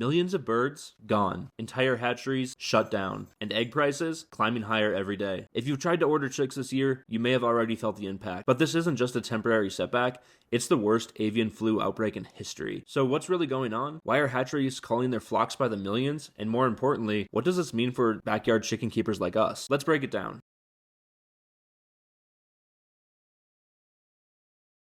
Millions of birds gone, entire hatcheries shut down, and egg prices climbing higher every day. If you've tried to order chicks this year, you may have already felt the impact. But this isn't just a temporary setback, it's the worst avian flu outbreak in history. So what's really going on? Why are hatcheries culling their flocks by the millions? And more importantly, what does this mean for backyard chicken keepers like us? Let's break it down.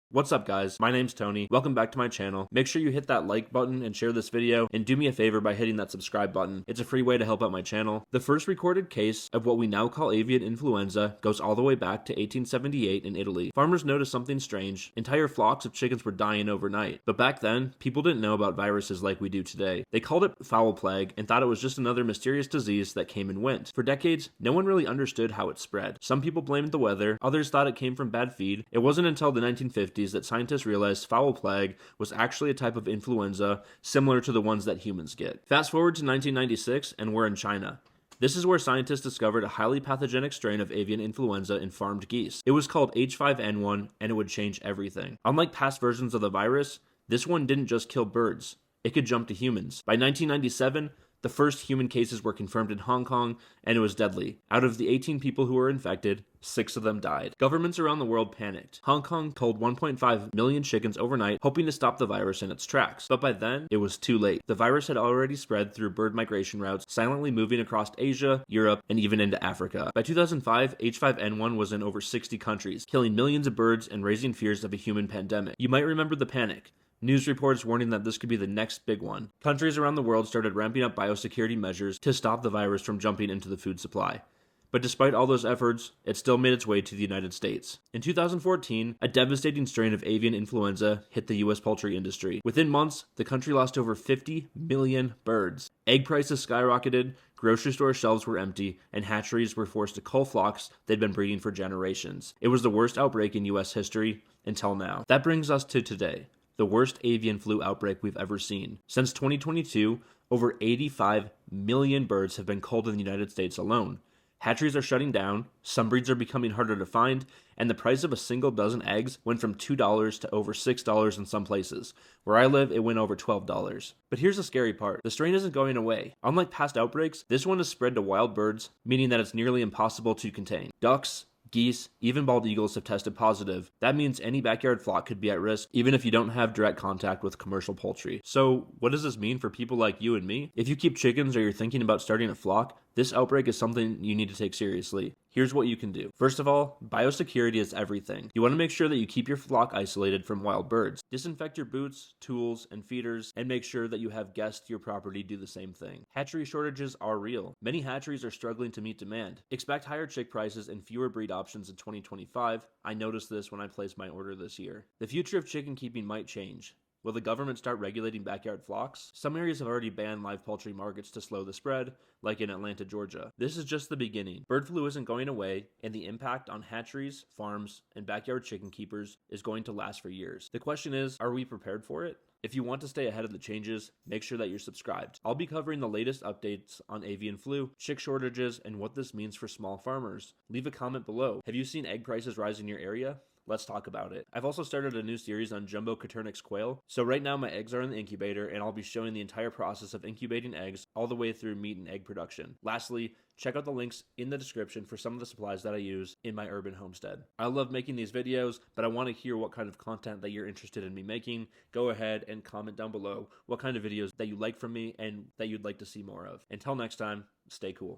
What's up guys, my name's Tony, welcome back to my channel. Make sure you hit that like button and share this video, and do me a favor by hitting that subscribe button. It's a free way to help out my channel. The first recorded case of what we now call avian influenza goes all the way back to 1878 in Italy. Farmers noticed something strange. Entire flocks of chickens were dying overnight. But back then, people didn't know about viruses like we do today. They called it fowl plague and thought it was just another mysterious disease that came and went. For decades, no one really understood how it spread. Some people blamed the weather, others thought it came from bad feed. It wasn't until the 1950s that scientists realized fowl plague was actually a type of influenza similar to the ones that humans get. Fast forward to 1996 and we're in China. This is where scientists discovered a highly pathogenic strain of avian influenza in farmed geese. It was called H5N1 and it would change everything. Unlike past versions of the virus, this one didn't just kill birds. It could jump to humans. By 1997, the first human cases were confirmed in Hong Kong, and it was deadly. Out of the 18 people who were infected, 6 of them died. Governments around the world panicked. Hong Kong culled 1.5 million chickens overnight, hoping to stop the virus in its tracks. But by then, it was too late. The virus had already spread through bird migration routes, silently moving across Asia, Europe, and even into Africa. By 2005, H5N1 was in over 60 countries, killing millions of birds and raising fears of a human pandemic. You might remember the panic. News reports warning that this could be the next big one. Countries around the world started ramping up biosecurity measures to stop the virus from jumping into the food supply. But despite all those efforts, it still made its way to the United States. In 2014, a devastating strain of avian influenza hit the US poultry industry. Within months, the country lost over 50 million birds. Egg prices skyrocketed, grocery store shelves were empty, and hatcheries were forced to cull flocks they'd been breeding for generations. It was the worst outbreak in US history until now. That brings us to today. The worst avian flu outbreak we've ever seen. Since 2022, over 85 million birds have been culled in the United States alone. Hatcheries are shutting down, some breeds are becoming harder to find, and the price of a single dozen eggs went from $2 to over $6 in some places. Where I live, it went over $12. But here's the scary part. The strain isn't going away. Unlike past outbreaks, this one is spread to wild birds, meaning that it's nearly impossible to contain. Ducks, geese, even bald eagles have tested positive. That means any backyard flock could be at risk, even if you don't have direct contact with commercial poultry. So what does this mean for people like you and me? If you keep chickens or you're thinking about starting a flock, this outbreak is something you need to take seriously. Here's what you can do. First of all, biosecurity is everything. You want to make sure that you keep your flock isolated from wild birds. Disinfect your boots, tools, and feeders, and make sure that you have guests to your property do the same thing. Hatchery shortages are real. Many hatcheries are struggling to meet demand. Expect higher chick prices and fewer breed options in 2025. I noticed this when I placed my order this year. The future of chicken keeping might change. Will the government start regulating backyard flocks? Some areas have already banned live poultry markets to slow the spread, like in Atlanta, Georgia. This is just the beginning. Bird flu isn't going away, and the impact on hatcheries, farms, and backyard chicken keepers is going to last for years. The question is, are we prepared for it? If you want to stay ahead of the changes, make sure that you're subscribed. I'll be covering the latest updates on avian flu, chick shortages, and what this means for small farmers. Leave a comment below. Have you seen egg prices rise in your area? Let's talk about it. I've also started a new series on jumbo Coturnix quail. So right now my eggs are in the incubator and I'll be showing the entire process of incubating eggs all the way through meat and egg production. Lastly, check out the links in the description for some of the supplies that I use in my urban homestead. I love making these videos, but I want to hear what kind of content that you're interested in me making. Go ahead and comment down below what kind of videos that you like from me and that you'd like to see more of. Until next time, stay cool.